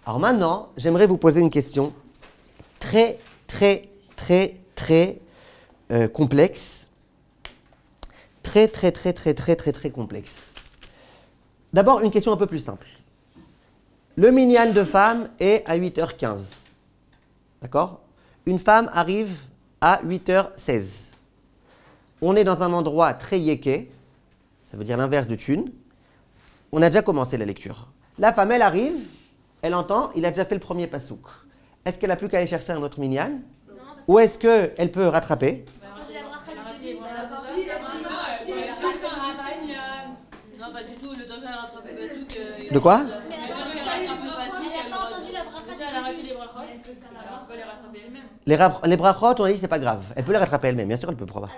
Alors maintenant, j'aimerais vous poser une question très complexe. Très complexe. D'abord, une question un peu plus simple. Le minyan de femme est à 8h15. D'accord? Une femme arrive à 8h16. On est dans un endroit très yéké, ça veut dire l'inverse de thune. On a déjà commencé la lecture. La femme, elle arrive, elle entend, il a déjà fait le premier pasouk. Est-ce qu'elle n'a plus qu'à aller chercher un autre minyan? Ou est-ce qu'elle peut rattraper? Non, pas du tout, le temps qu'elle rattrape le pasouk. De quoi? Les brachot, on a dit c'est pas grave. Elle peut les rattraper elle-même, bien sûr elle peut. Pourquoi pas?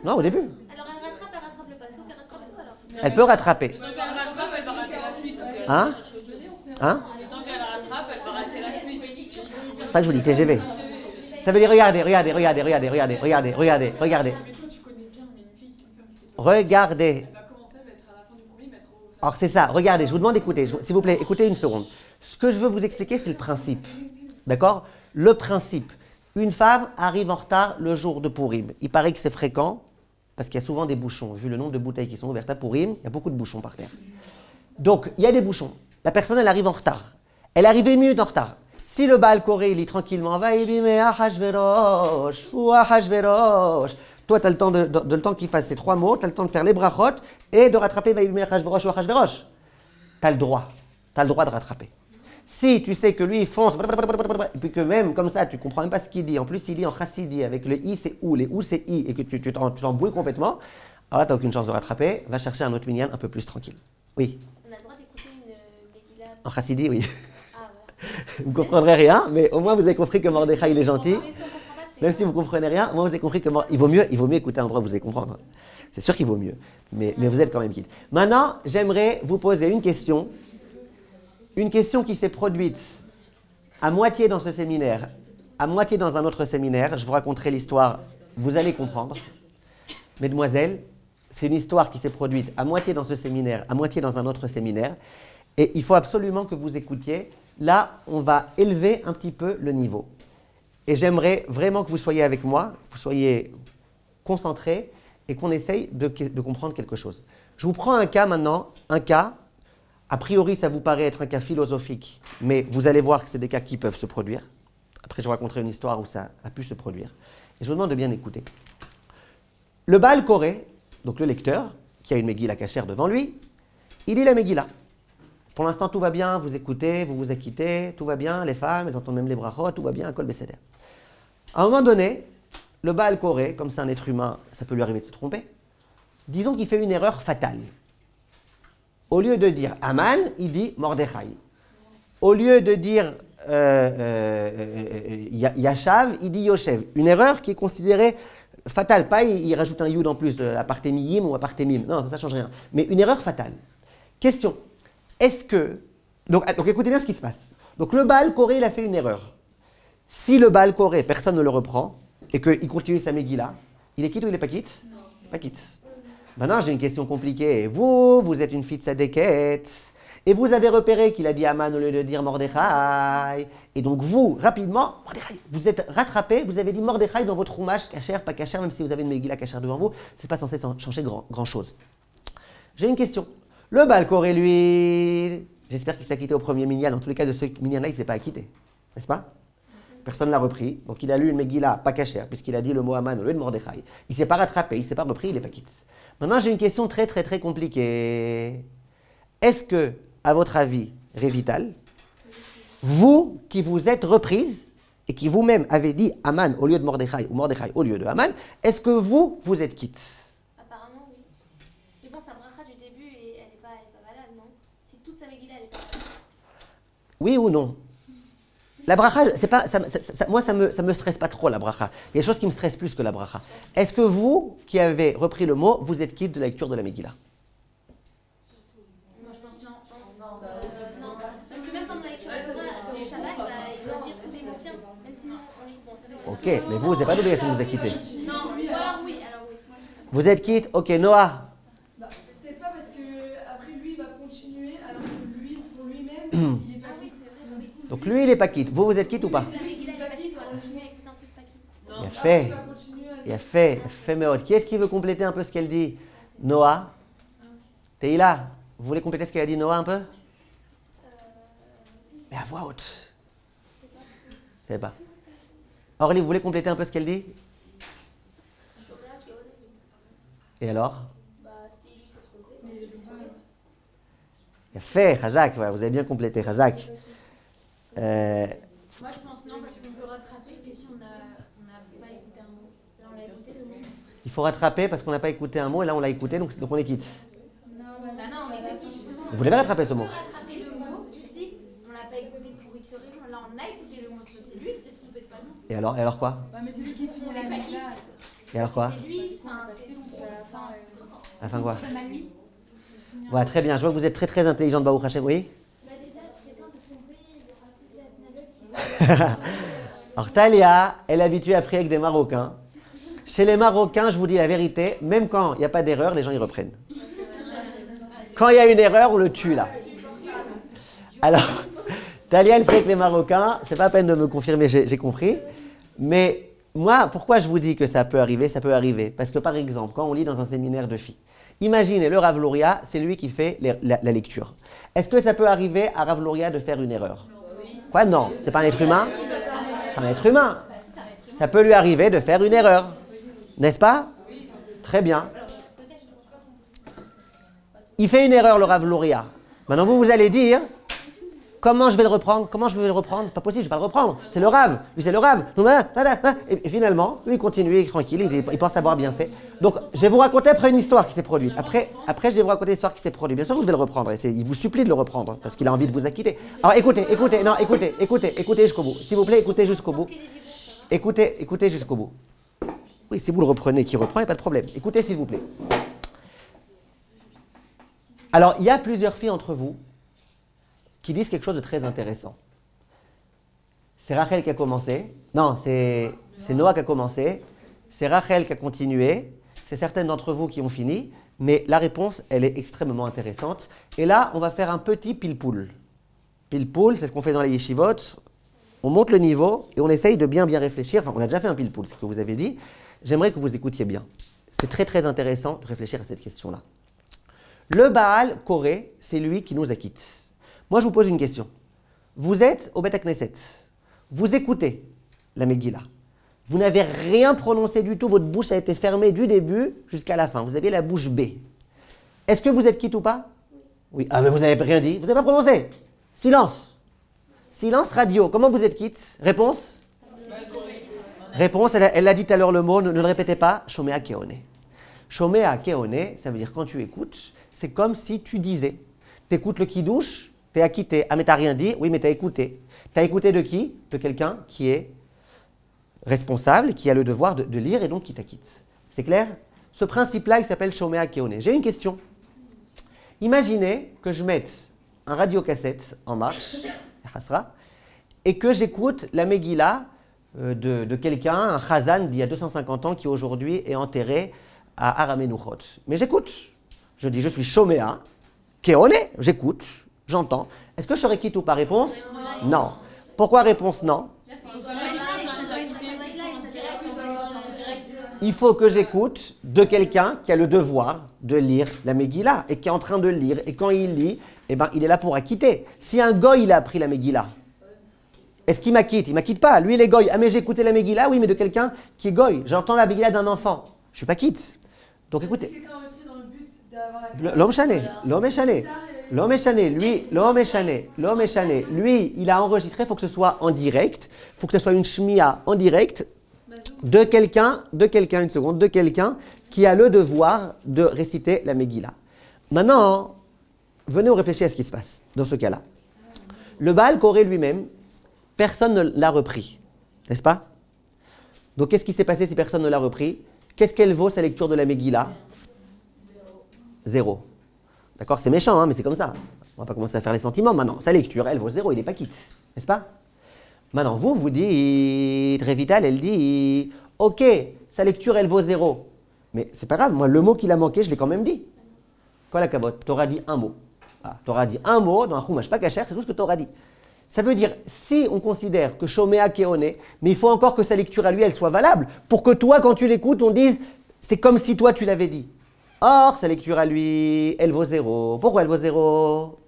Non, au début. Alors elle rattrape le pasouk, elle rattrape tout alors. Elle peut rattraper. Le temps qu'elle rattrape, elle va rater la suite. Hein? Hein? Le temps qu'elle rattrape, elle va rater la suite. C'est ça que je vous dis, TGV. Ça veut dire regardez. Regardez. Alors c'est ça, regardez, je vous demande d'écouter, s'il vous plaît, écoutez une seconde. Ce que je veux vous expliquer, c'est le principe. D'accord? Le principe. Une femme arrive en retard le jour de Pourim. Il paraît que c'est fréquent, parce qu'il y a souvent des bouchons. Vu le nombre de bouteilles qui sont ouvertes à Pourim, il y a beaucoup de bouchons par terre. Donc, il y a des bouchons. La personne, elle arrive en retard. Elle arrive 1 minute en retard. Si le Baal Koré, il lit tranquillement, va ibime Ahashverosh, ou Ahashverosh. Toi, tu as le temps, le temps qu'il fasse ces 3 mots, tu as le temps de faire les brachot et de rattraper va ibime Ahashverosh ou Ahashverosh. Tu as le droit. Tu as le droit de rattraper. Si tu sais que lui, il fonce, et puis que même comme ça, tu ne comprends même pas ce qu'il dit, en plus il dit en chassidi, avec le i c'est ou, les ou c'est i, et que tu t'embrouilles complètement, alors là, tu n'as aucune chance de rattraper, va chercher un autre minyan un peu plus tranquille. Oui. On a le droit d'écouter une Megillah. En chassidi, oui. Ah ouais. Vous ne comprendrez rien, mais au moins vous avez compris que Mordechai il est gentil. Mais si on comprend pas, c'est Même si vous ne comprenez rien, au moins vous avez compris que il vaut mieux écouter un endroit où vous allez comprendre. C'est sûr qu'il vaut mieux, mais vous êtes quand même quitte. Maintenant, j'aimerais vous poser une question qui s'est produite à moitié dans ce séminaire, à moitié dans un autre séminaire. Je vous raconterai l'histoire, vous allez comprendre. Mesdemoiselles, c'est une histoire qui s'est produite à moitié dans ce séminaire, à moitié dans un autre séminaire. Et il faut absolument que vous écoutiez. Là, on va élever un petit peu le niveau. Et j'aimerais vraiment que vous soyez avec moi, vous soyez concentrés et qu'on essaye de comprendre quelque chose. Je vous prends un cas maintenant, un cas. A priori, ça vous paraît être un cas philosophique, mais vous allez voir que c'est des cas qui peuvent se produire. Après, je vous raconterai une histoire où ça a pu se produire. Et je vous demande de bien écouter. Le Baal Koré, donc le lecteur, qui a une Megillah cachère devant lui, il lit la Megillah. Pour l'instant, tout va bien, vous écoutez, vous vous acquittez, tout va bien, les femmes, elles entendent même les brachot, tout va bien, Kol Beseder. À un moment donné, le Baal Koré, comme c'est un être humain, ça peut lui arriver de se tromper, disons qu'il fait une erreur fatale. Au lieu de dire Aman, il dit Mordechai. Au lieu de dire Yashav, il dit Yoshev. Une erreur qui est considérée fatale. Pas il rajoute un yud en plus à partémiyim ou à partémim. Non, ça ne change rien. Mais une erreur fatale. Question. Est-ce que... Donc écoutez bien ce qui se passe. Donc le Baal Koré, il a fait une erreur. Si le Baal Koré, personne ne le reprend, et qu'il continue sa Megillah, il est quitte ou il n'est pas quitte? Non. Pas quitte. Maintenant, j'ai une question compliquée. Vous êtes une fille de Sadeket, et vous avez repéré qu'il a dit Aman au lieu de dire Mordechai. Et donc vous, rapidement, Mordechai, vous êtes rattrapé, vous avez dit Mordechai dans votre roumage, cachère, pas cachère, même si vous avez une Megillah cachère devant vous, c'est pas censé changer grand-chose. J'ai une question. Le Baal Koré, lui, j'espère qu'il s'est acquitté au premier minyan. En tous les cas, de ce minyan-là, il ne s'est pas acquitté. N'est-ce pas? Personne ne l'a repris. Donc il a lu une Megillah pas cachère, puisqu'il a dit le mot Aman au lieu de Mordechai. Il ne s'est pas rattrapé, il ne s'est pas repris, il n'est pas quitte. Maintenant, j'ai une question très compliquée. Est-ce que, à votre avis, Révital, vous qui vous êtes reprise et qui vous-même avez dit Aman au lieu de Mordechai ou Mordechai au lieu de Aman, est-ce que vous êtes quitte? Apparemment, oui. Je pense à la bracha du début et elle n'est pas malade, non? Si toute sa Megillah, elle n'est pas malade. Oui ou non? La bracha, c'est pas, moi, ça me stresse pas trop, la bracha. Il y a des choses qui me stressent plus que la bracha. Est-ce que vous, qui avez repris le mot, vous êtes quitte de la lecture de la Megillah? Moi, je pense non. Non. Parce que même quand on a lecture de Torah, le Shabbat, il doit dire tous les mots bien. Même si nous, on est savait. Ok, mais vous n'avez pas d'obligation de vous acquitter. Non, alors oui. Vous êtes quitte? Ok, Noah. Peut-être pas parce que après lui, il va continuer, alors que lui, pour lui-même, Donc lui, il n'est pas quitte. Vous, vous êtes quitte ou pas? Il a fait. Il a fait Meod. Qui est-ce qui veut compléter un peu ce qu'elle dit? Noah? Teila, vous voulez compléter ce qu'elle a dit Noah un peu? Mais à voix haute. Je ne sais pas. Orly, vous voulez compléter un peu ce qu'elle dit? Et alors? Il a fait, Khazak, ouais, vous avez bien complété, Khazak. Moi, je pense non, parce qu'on peut rattraper que si on n'a pas écouté un mot. Là, on l'a écouté le mot. Il faut rattraper parce qu'on n'a pas écouté un mot et là on l'a écouté, donc on est quitte. Non, on est pas quitte, justement. Vous voulez pas rattraper ce mot? On peut rattraper le mot ici, on l'a pas écouté pour X raison. Là, on a écouté le mot, c'est lui qui s'est trompé, c'est pas nous. Et alors quoi? Ouais, mais c'est lui qui finit On la n'est pas musique quitte. là. Et alors quoi? C'est lui, c'est son rôle. La fin quoi? Comme à lui. Ouais, très bien, je vois que vous êtes très très intelligente, Baruch Hashem, oui? Déjà, si quelqu'un s'est trompé, il y aura toute la synagogue qui Alors Talia, elle est habituée à prier avec des Marocains. Chez les Marocains, je vous dis la vérité, même quand il n'y a pas d'erreur, les gens y reprennent. Quand il y a une erreur, on le tue là. Alors, Talia, elle prie avec les Marocains, c'est pas la peine de me confirmer, j'ai compris. Mais moi, pourquoi je vous dis que ça peut arriver? Ça peut arriver. Parce que par exemple, quand on lit dans un séminaire de filles, imaginez le Rav Luria, c'est lui qui fait la lecture. Est-ce que ça peut arriver à Rav Luria de faire une erreur? Quoi? Non, c'est pas un être humain? C'est un être humain. Ça peut lui arriver de faire une erreur. N'est-ce pas? Très bien. Il fait une erreur, le Rav Luria. Maintenant, vous allez dire, comment je vais le reprendre? Comment je vais le reprendre? Pas possible, je ne vais pas le reprendre. C'est le Rav. Lui, c'est le Rav. Et finalement, lui, il continue, il est tranquille, il pense avoir bien fait. Donc, je vais vous raconter après une histoire qui s'est produite. Après, je vais vous raconter l'histoire qui s'est produite. Bien sûr que je vais le reprendre. Il vous supplie de le reprendre, parce qu'il a envie de vous acquitter. Alors, écoutez jusqu'au bout. S'il vous plaît, écoutez jusqu'au bout. Écoutez jusqu'au bout. Oui, si vous le reprenez, qui reprend, il n'y a pas de problème. Écoutez, s'il vous plaît. Alors, il y a plusieurs filles entre vous qui disent quelque chose de très intéressant. C'est Rachel qui a commencé. Non, c'est Noah qui a commencé. C'est Rachel qui a continué. C'est certaines d'entre vous qui ont fini. Mais la réponse, elle est extrêmement intéressante. Et là, on va faire un petit pile-poule. Pile-poule, c'est ce qu'on fait dans les yeshivot. On monte le niveau et on essaye de bien réfléchir. Enfin, on a déjà fait un pile-poule, c'est ce que vous avez dit. J'aimerais que vous écoutiez bien. C'est très très intéressant de réfléchir à cette question-là. Le Baal Koré, c'est lui qui nous acquitte. Moi, je vous pose une question. Vous êtes au Bet Knesset. Vous écoutez la Megillah. Vous n'avez rien prononcé du tout. Votre bouche a été fermée du début jusqu'à la fin. Vous aviez la bouche bée. Est-ce que vous êtes quitte ou pas? Oui. Ah, mais vous n'avez rien dit. Vous n'avez pas prononcé. Silence. Silence radio. Comment vous êtes quitte? Réponse? Réponse, elle l'a dit tout à l'heure le mot, ne le répétez pas. Shomea keone. Shomea keone, ça veut dire quand tu écoutes, c'est comme si tu disais. Tu écoutes le kidouche, tu es acquitté. Ah, mais tu n'as rien dit? Oui, mais tu as écouté. Tu as écouté de qui? De quelqu'un qui est responsable, qui a le devoir de lire et donc qui t'acquitte. C'est clair? Ce principe-là, il s'appelle Shomea keone. J'ai une question. Imaginez que je mette un radiocassette en marche, et que j'écoute la Megillah de quelqu'un, un Chazan d'il y a 250 ans qui aujourd'hui est enterré à Aramenuchot. Mais j'écoute. Je dis, je suis Shomea, Keone, j'écoute, j'entends. Est-ce que je serais quitte ou pas? Réponse? Non. Pourquoi réponse non? Il faut que j'écoute de quelqu'un qui a le devoir de lire la Megillah et qui est en train de lire. Et quand il lit, eh ben, il est là pour acquitter. Si un goy, il a appris la Megillah, est-ce qu'il m'acquitte? Il ne m'acquitte pas. Lui, il est goy. Ah, mais j'ai écouté la Megillah, oui, mais de quelqu'un qui est goy. J'entends la Megillah d'un enfant. Je ne suis pas quitte. Donc écoutez. L'homme chané. Lui, il a enregistré, il faut que ce soit en direct. Il faut que ce soit une shmia en direct de quelqu'un qui a le devoir de réciter la Megillah. Maintenant, venez, on réfléchit à ce qui se passe dans ce cas-là. Le Baal Koré lui-même, personne ne l'a repris, n'est-ce pas? Donc, qu'est-ce qui s'est passé si personne ne l'a repris? Qu'est-ce qu'elle vaut, sa lecture de la Megillah? Zéro. D'accord, c'est méchant, hein, mais c'est comme ça. On ne va pas commencer à faire les sentiments maintenant. Sa lecture, elle vaut zéro, il n'est pas quitte, n'est-ce pas? Maintenant, vous dites, Révital, elle dit, ok, sa lecture, elle vaut zéro. Mais c'est pas grave, moi, le mot qu'il a manqué, je l'ai quand même dit. Quoi la cabote? Tu auras dit un mot. Tu auras dit un mot dans un chumash pas kasher, c'est tout ce que tu auras dit. Ça veut dire, si on considère que Shomea Keone, mais il faut encore que sa lecture à lui, elle soit valable, pour que toi, quand tu l'écoutes, on dise, c'est comme si toi, tu l'avais dit. Or, sa lecture à lui, elle vaut 0. Pourquoi elle vaut 0?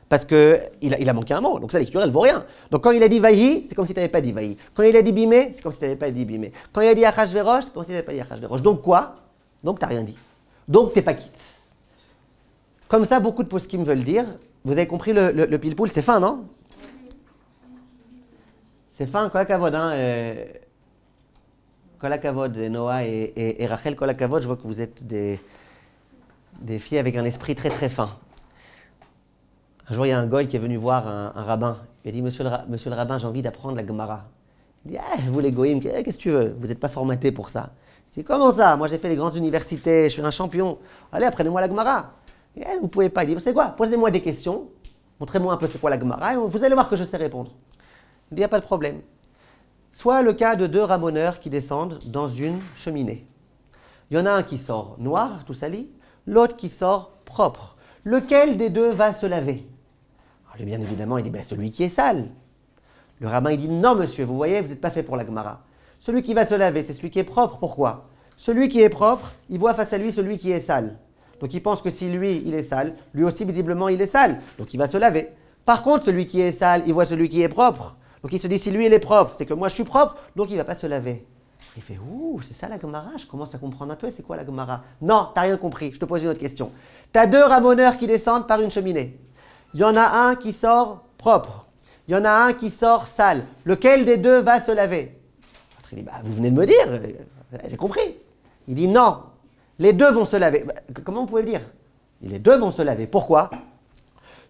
Parce qu'il a manqué un mot, donc sa lecture, elle vaut rien. Donc quand il a dit Vahi, c'est comme si tu n'avais pas dit Vahi. Quand il a dit Bimé, c'est comme si tu n'avais pas dit Bimé. Quand il a dit Achashverosh, c'est comme si tu n'avais pas dit Achashverosh. Donc quoi? Donc tu n'as rien dit. Donc tu n'es pas quitte. Comme ça, beaucoup de poskim veulent dire. Vous avez compris le pile-poule, c'est fin, non? C'est fin, kolakavod, hein? Kolakavod, Noah et Rachel, kolakavod, je vois que vous êtes des filles avec un esprit très très fin. Un jour, il y a un goy qui est venu voir un rabbin. Il a dit, monsieur le rabbin, j'ai envie d'apprendre la Gemara. Il dit, vous les goyim, qu'est-ce que tu veux? Vous n'êtes pas formaté pour ça. Il dit, comment ça? Moi, j'ai fait les grandes universités, je suis un champion. Allez, apprenez-moi la Gemara. Il dit, vous ne pouvez pas. Il dit, vous savez quoi? Posez-moi des questions. Montrez-moi un peu c'est quoi la Gemara. Et vous allez voir que je sais répondre. Il dit, il n'y a pas de problème. Soit le cas de 2 ramoneurs qui descendent dans une cheminée. Il y en a un qui sort noir, tout sali, l'autre qui sort propre. Lequel des deux va se laver? Alors, bien évidemment, il dit, celui qui est sale. Le rabbin, il dit, non monsieur, vous voyez, vous n'êtes pas fait pour la Gemara. Celui qui va se laver, c'est celui qui est propre. Pourquoi? Celui qui est propre, il voit face à lui celui qui est sale. Donc il pense que si lui, il est sale, lui aussi, visiblement, il est sale. Donc il va se laver. Par contre, celui qui est sale, il voit celui qui est propre. Donc il se dit, si lui, il est propre, c'est que moi, je suis propre, donc il ne va pas se laver. Il fait, ouh, c'est ça la Gemara? Je commence à comprendre un peu, c'est quoi la Gemara? Non, tu n'as rien compris, je te pose une autre question. Tu as 2 ramoneurs qui descendent par une cheminée. Il y en a un qui sort propre. Il y en a un qui sort sale. Lequel des deux va se laver? Il dit, vous venez de me dire, j'ai compris. Il dit, non, les deux vont se laver. Comment vous pouvez le dire? Les deux vont se laver. Pourquoi?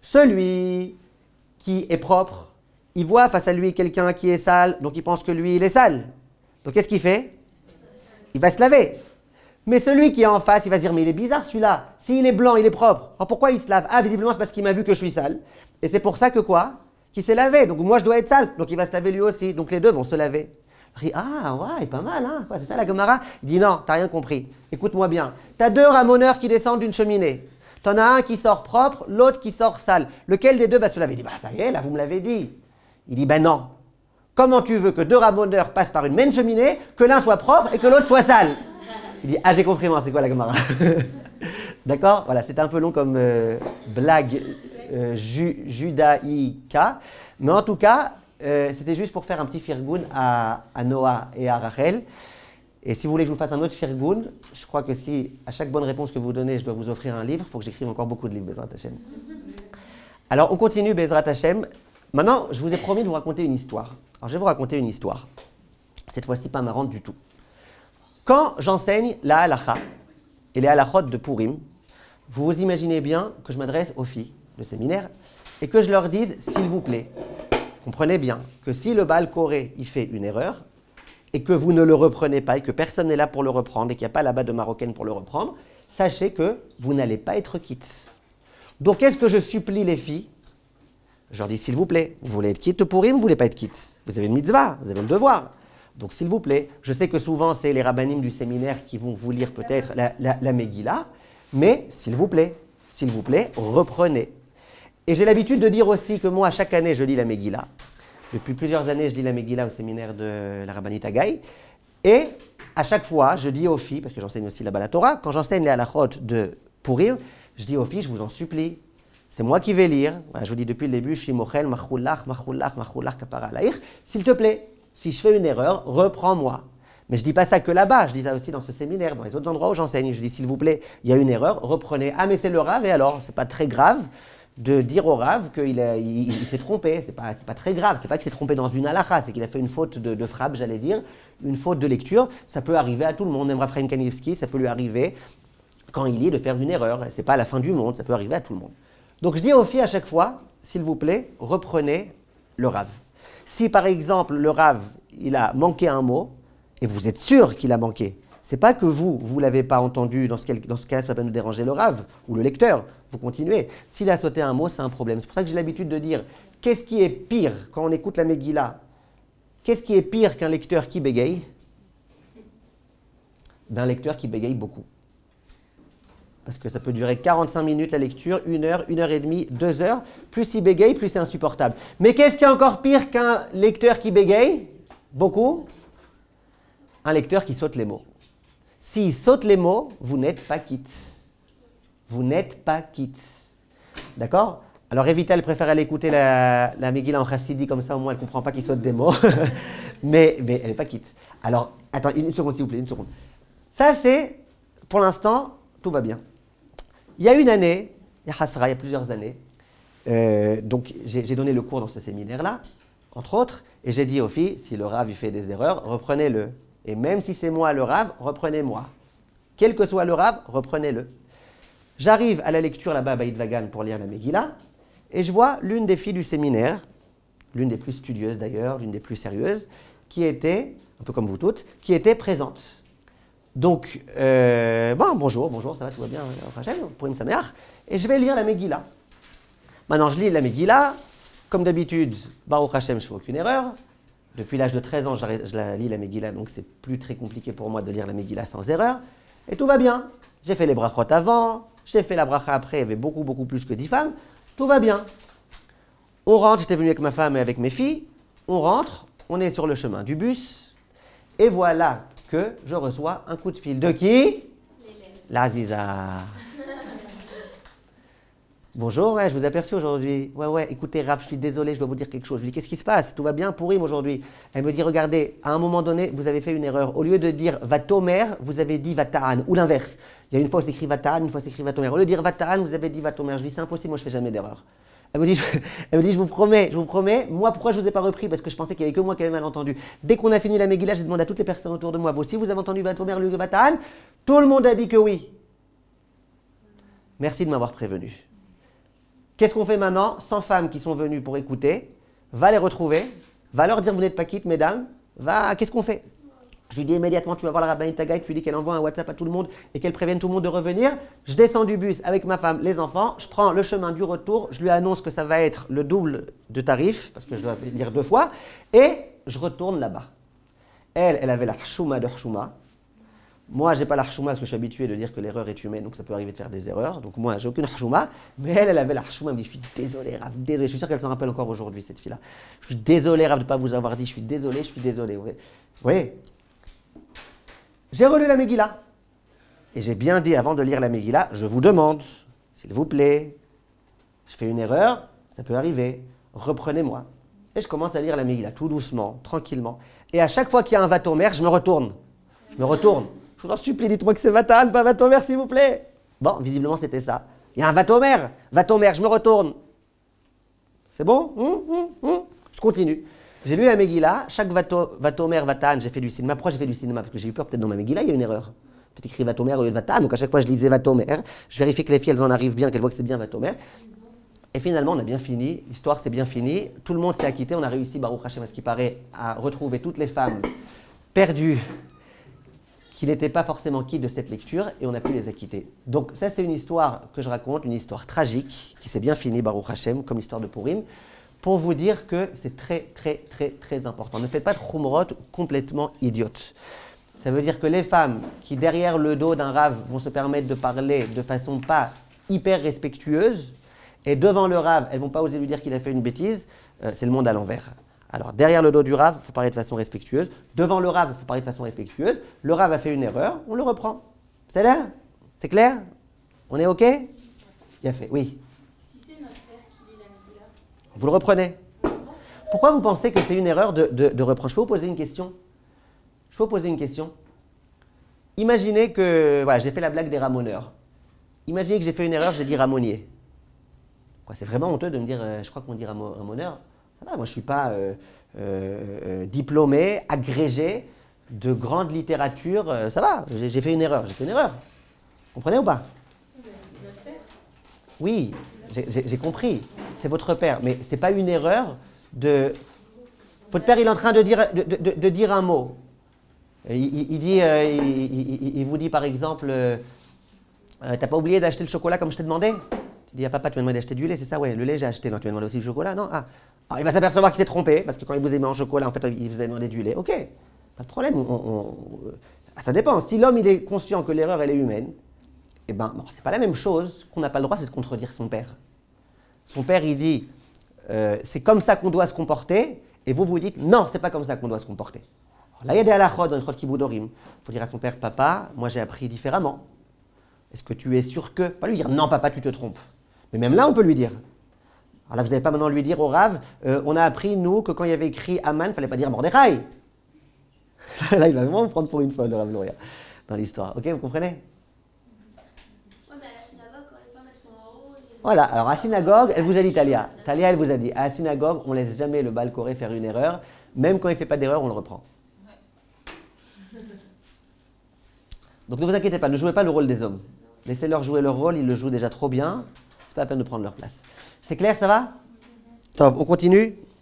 Celui qui est propre, il voit face à lui quelqu'un qui est sale, donc il pense que lui, il est sale. Donc qu'est-ce qu'il fait? Il va se laver. Mais celui qui est en face, il va se dire, mais il est bizarre celui-là. S'il est blanc, il est propre. Alors pourquoi il se lave? Ah, visiblement, c'est parce qu'il m'a vu que je suis sale. Et c'est pour ça que quoi? Qu'il s'est lavé. Donc moi, je dois être sale. Donc il va se laver lui aussi. Donc les deux vont se laver. Je dis, ah, ouais, pas mal, hein. C'est ça la Gemara? Il dit, non, t'as rien compris. Écoute-moi bien. T'as 2 ramoneurs qui descendent d'une cheminée. T'en as un qui sort propre, l'autre qui sort sale. Lequel des deux va se laver? Il dit, ça y est, là, vous me l'avez dit. Il dit, non. Comment tu veux que 2 ramoneurs passent par une même cheminée, que l'un soit propre et que l'autre soit sale? Il dit, j'ai compris moi, c'est quoi la Gemara? D'accord? Voilà, c'est un peu long comme blague judaïka. Mais en tout cas, c'était juste pour faire un petit firgoun à Noah et à Rachel. Et si vous voulez que je vous fasse un autre firgoun, je crois que si à chaque bonne réponse que vous donnez, je dois vous offrir un livre, il faut que j'écrive encore beaucoup de livres, Bezrat Hashem. Alors, on continue, Bezrat Hashem. Maintenant, je vous ai promis de vous raconter une histoire. Alors, je vais vous raconter une histoire. Cette fois-ci, pas marrante du tout. Quand j'enseigne la halakha et les halachot de Purim, vous vous imaginez bien que je m'adresse aux filles de séminaire et que je leur dise, s'il vous plaît, comprenez bien que si le Baal Koré il fait une erreur et que vous ne le reprenez pas et que personne n'est là pour le reprendre et qu'il n'y a pas là-bas de Marocaine pour le reprendre, sachez que vous n'allez pas être quittes. Donc, qu'est-ce que je supplie les filles? Je leur dis, s'il vous plaît, vous voulez être quitte pour Purim, vous ne voulez pas être quitte. Vous avez une mitzvah, vous avez le devoir. Donc, s'il vous plaît, je sais que souvent, c'est les rabbinim du séminaire qui vont vous lire peut-être la Megillah, mais s'il vous plaît, reprenez. Et j'ai l'habitude de dire aussi que moi, chaque année, je lis la Megillah. Depuis plusieurs années, je lis la Megillah au séminaire de la rabbinite Hagaï. Et à chaque fois, je dis aux filles, parce que j'enseigne aussi là-bas la Torah, quand j'enseigne les halachot de Purim, je dis aux filles, je vous en supplie, c'est moi qui vais lire. Voilà, je vous dis depuis le début, je suis mochel, machoulach, kapara alaïr. S'il te plaît, si je fais une erreur, reprends-moi. Mais je ne dis pas ça que là-bas, je dis ça aussi dans ce séminaire, dans les autres endroits où j'enseigne. Je dis, s'il vous plaît, il y a une erreur, reprenez. Ah, mais c'est le Rav, et alors? C'est pas très grave de dire au Rav qu'il s'est trompé. C'est pas très grave. C'est pas qu'il s'est trompé dans une halakha, c'est qu'il a fait une faute de frappe, j'allais dire, une faute de lecture. Ça peut arriver à tout le monde. Même Raphaël Kanievski, ça peut lui arriver quand il lit de faire une erreur. C'est pas la fin du monde, ça peut arriver à tout le monde. Donc je dis aux filles à chaque fois, s'il vous plaît, reprenez le Rav. Si par exemple le Rav, il a manqué un mot, et vous êtes sûr qu'il a manqué, c'est pas que vous ne l'avez pas entendu, dans ce cas, ça ne va pas nous déranger le Rav ou le lecteur, vous continuez. S'il a sauté un mot, c'est un problème. C'est pour ça que j'ai l'habitude de dire, qu'est-ce qui est pire quand on écoute la Megillah? Qu'est-ce qui est pire qu'un lecteur qui bégaye? D'un lecteur qui bégaye beaucoup. parce que ça peut durer 45 minutes la lecture, 1 heure et demie, 2 heures. Plus il bégaye, plus c'est insupportable. Mais qu'est-ce qui est encore pire qu'un lecteur qui bégaye? Beaucoup. Un lecteur qui saute les mots. S'il saute les mots, vous n'êtes pas quitte. Vous n'êtes pas quitte. D'accord? Alors Evita, elle préfère aller écouter la Megillah en chassidi, comme ça au moins elle ne comprend pas qu'il saute des mots. mais elle n'est pas quitte. Alors, attends, une seconde s'il vous plaît, une seconde. Ça c'est, pour l'instant, tout va bien. Il y a une année, il y a plusieurs années, donc j'ai donné le cours dans ce séminaire-là, entre autres, et j'ai dit aux filles, si le Rav il fait des erreurs, reprenez-le. Et même si c'est moi le Rav, reprenez-moi. Quel que soit le Rav, reprenez-le. J'arrive à la lecture là-bas à Baïd Vagan pour lire la Megillah, et je vois l'une des filles du séminaire, l'une des plus studieuses d'ailleurs, l'une des plus sérieuses, qui était, un peu comme vous toutes, qui était présente. Donc, bonjour, ça va, tout va bien, pour une saméach, et je vais lire la Megillah. Maintenant, je lis la Megillah, comme d'habitude, Baruch Hashem, je ne fais aucune erreur. Depuis l'âge de 13 ans, je la lis la Megillah, donc c'est plus très compliqué pour moi de lire la Megillah sans erreur. Et tout va bien. J'ai fait les brachot avant, j'ai fait la bracha après, il y avait beaucoup plus que 10 femmes. Tout va bien. On rentre, j'étais venu avec ma femme et avec mes filles. On rentre, on est sur le chemin du bus. Et voilà que je reçois un coup de fil. De qui? La Aziza. Bonjour, je vous ai aperçu aujourd'hui. Ouais, écoutez, Rav, je suis désolé, je dois vous dire quelque chose. Je lui dis, qu'est-ce qui se passe? Tout va bien pour Purim aujourd'hui. Elle me dit, regardez, à un moment donné, vous avez fait une erreur. Au lieu de dire Vatomer, vous avez dit Vataan, ou l'inverse. Il y a une fois, c'est écrit Vataan, une fois, c'est écrit Vatomer. Au lieu de dire Vataan, vous avez dit Vatomer. Je lui dis, c'est impossible, moi, je ne fais jamais d'erreur. Elle me dit, je vous promets, moi, pourquoi je ne vous ai pas repris? Parce que je pensais qu'il n'y avait que moi qui avais mal entendu. Dès qu'on a fini la Megillah, j'ai demandé à toutes les personnes autour de moi, vous aussi, vous avez entendu Vatomer, le Vataan? Tout le monde a dit que oui. Merci de m'avoir prévenu. Qu'est-ce qu'on fait maintenant? 100 femmes qui sont venues pour écouter, va les retrouver, va leur dire, vous n'êtes pas quitte, mesdames, qu'est-ce qu'on fait? Je lui dis immédiatement, tu vas voir la rabbinite Tagaï, tu lui dis qu'elle envoie un WhatsApp à tout le monde et qu'elle prévienne tout le monde de revenir. Je descends du bus avec ma femme, les enfants, je prends le chemin du retour, je lui annonce que ça va être le double de tarif, parce que je dois lire 2 fois, et je retourne là-bas. Elle avait la chouma de chouma. Moi, je n'ai pas la chouma parce que je suis habitué de dire que l'erreur est humaine, donc ça peut arriver de faire des erreurs. Donc moi, j'ai aucune chouma, mais elle avait la chouma. Elle me dit, je suis désolé, Rav, désolé. Je suis sûr qu'elle s'en rappelle encore aujourd'hui, cette fille-là. Je suis désolé, Rav, de ne pas vous avoir dit, je suis désolé. Oui. J'ai relu la Megillah. Et j'ai bien dit, avant de lire la Megillah, je vous demande, s'il vous plaît, je fais une erreur, ça peut arriver, reprenez-moi. Et je commence à lire la Megillah, tout doucement, tranquillement. Et à chaque fois qu'il y a un Vatomer, je me retourne. Je vous en supplie, dites-moi que c'est Vatan, pas Vatomer, s'il vous plaît. Bon, visiblement, c'était ça. Il y a un Vatomer, je me retourne. C'est bon? Je continue. J'ai lu la Megillah, chaque Vatomer, Vatan, j'ai fait du cinéma. Pourquoi j'ai fait du cinéma? Parce que j'ai eu peur, peut-être dans ma Megillah, il y a une erreur. Peut-être écrit Vatomer au lieu de Vatan, donc à chaque fois, je lisais Vatomer. Je vérifie que les filles, elles en arrivent bien, qu'elles voient que c'est bien Vatomer. Et finalement, on a bien fini, l'histoire s'est bien finie. Tout le monde s'est acquitté, on a réussi, Baruch Hashem, à ce qui paraît, à retrouver toutes les femmes perdues qui n'étaient pas forcément quittes de cette lecture, et on a pu les acquitter. Donc ça, c'est une histoire que je raconte, une histoire tragique, qui s'est bien finie, Baruch Hashem, comme histoire de Purim, pour vous dire que c'est très important. Ne faites pas de chumrot complètement idiotes. Ça veut dire que les femmes qui, derrière le dos d'un Rav, vont se permettre de parler de façon pas hyper respectueuse, et devant le Rav, elles ne vont pas oser lui dire qu'il a fait une bêtise, c'est le monde à l'envers. Alors, derrière le dos du Rav, il faut parler de façon respectueuse. Devant le Rav, il faut parler de façon respectueuse. Le Rav a fait une erreur, on le reprend. C'est clair? C'est clair? On est OK? Bien fait, oui. Si c'est notre père qui lit la Megillah, Vous le reprenez? Pourquoi vous pensez que c'est une erreur de reprendre? Je peux vous poser une question? Imaginez que, voilà, j'ai fait la blague des ramoneurs. Imaginez que j'ai fait une erreur, j'ai dit ramonnier. Quoi, c'est vraiment honteux de me dire, je crois qu'on dit ramoneur. Ah, moi, je ne suis pas diplômé, agrégé de grande littérature. Ça va, j'ai fait une erreur. Comprenez ou pas? Oui, j'ai compris. C'est votre père. Mais ce n'est pas une erreur de... Votre père, il est en train de dire un mot. Il vous dit, par exemple, t'as pas oublié d'acheter le chocolat comme je t'ai demandé? Tu dis à papa, tu m'as demandé d'acheter du lait, c'est ça? Ouais, le lait, j'ai acheté. Non, tu m'as demandé aussi du chocolat? Non. Ah. Alors, il va s'apercevoir qu'il s'est trompé, parce que quand il vous a mis en chocolat, en fait, il vous a demandé du lait. Ok, pas de problème. Ça dépend. Si l'homme, il est conscient que l'erreur, elle est humaine, Eh bien, bon, c'est pas la même chose qu'on n'a pas le droit, c'est de contredire son père. Son père, il dit, c'est comme ça qu'on doit se comporter, et vous dites, non, c'est pas comme ça qu'on doit se comporter. Alors là, il y a des halachot dans le Chod Kiboudorim. Il faut dire à son père, papa, moi j'ai appris différemment. Est-ce que tu es sûr que... Pas lui dire, non, papa, tu te trompes. Mais même là, on peut lui dire. Alors là, vous n'allez pas maintenant lui dire au Rav, on a appris, nous, que quand il y avait écrit Aman, il ne fallait pas dire Mordechai. Là, il va vraiment me prendre pour une folle, le Rav Louria, dans l'histoire. Ok, vous comprenez? Ouais, mais à la synagogue, quand les femmes elles sont en haut. Voilà, alors à la synagogue, elle vous a dit, Talia, elle vous a dit, à la synagogue, on ne laisse jamais le Baal Koré faire une erreur. Même quand il ne fait pas d'erreur, on le reprend. Donc ne vous inquiétez pas, ne jouez pas le rôle des hommes. Laissez-leur jouer leur rôle, ils le jouent déjà trop bien. C'est pas la peine de prendre leur place. C'est clair, ça va? Top, on continue?